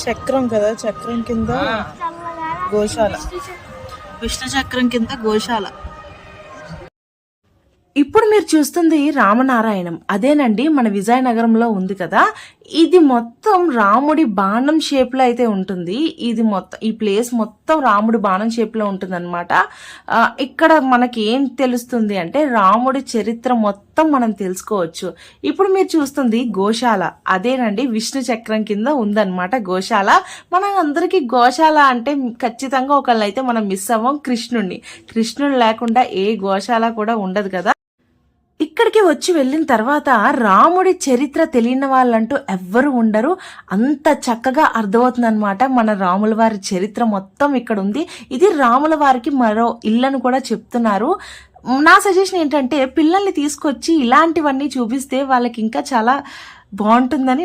చక్రం కదా, చక్రం కింద గోశాల, విష్ణు చక్రం కింద గోశాల. ఇప్పుడు మీరు చూస్తుంది రామనారాయణం. అదేనండి మన విజయనగరంలో ఉంది కదా. ఇది మొత్తం రాముడి బాణం షేప్ లో అయితే ఉంటుంది. ఇది మొత్తం ఈ ప్లేస్ మొత్తం రాముడి బాణం షేప్ లో ఉంటుంది అనమాట. ఇక్కడ మనకి ఏం తెలుస్తుంది అంటే రాముడి చరిత్ర మొత్తం మనం తెలుసుకోవచ్చు. ఇప్పుడు మీరు చూస్తుంది గోశాల. అదేనండి విష్ణు చక్రం కింద ఉందన్నమాట గోశాల. మన అందరికి గోశాల అంటే ఖచ్చితంగా ఒకళ్ళైతే మనం మిస్ అవ్వం, కృష్ణుడు లేకుండా ఏ గోశాల కూడా ఉండదు కదా. ఇక్కడికి వచ్చి వెళ్ళిన తర్వాత రాముడి చరిత్ర తెలియని వాళ్ళంటూ ఎవ్వరు ఉండరు. అంత చక్కగా అర్థమవుతుంది అనమాట. మన రాముల వారి చరిత్ర మొత్తం ఇక్కడ ఉంది. ఇది రాముల వారికి మరో ఇల్లును కూడా చెప్తున్నారు. నా సజెషన్ ఏంటంటే పిల్లల్ని తీసుకొచ్చి ఇలాంటివన్నీ చూపిస్తే వాళ్ళకి ఇంకా చాలా బాగుంటుందని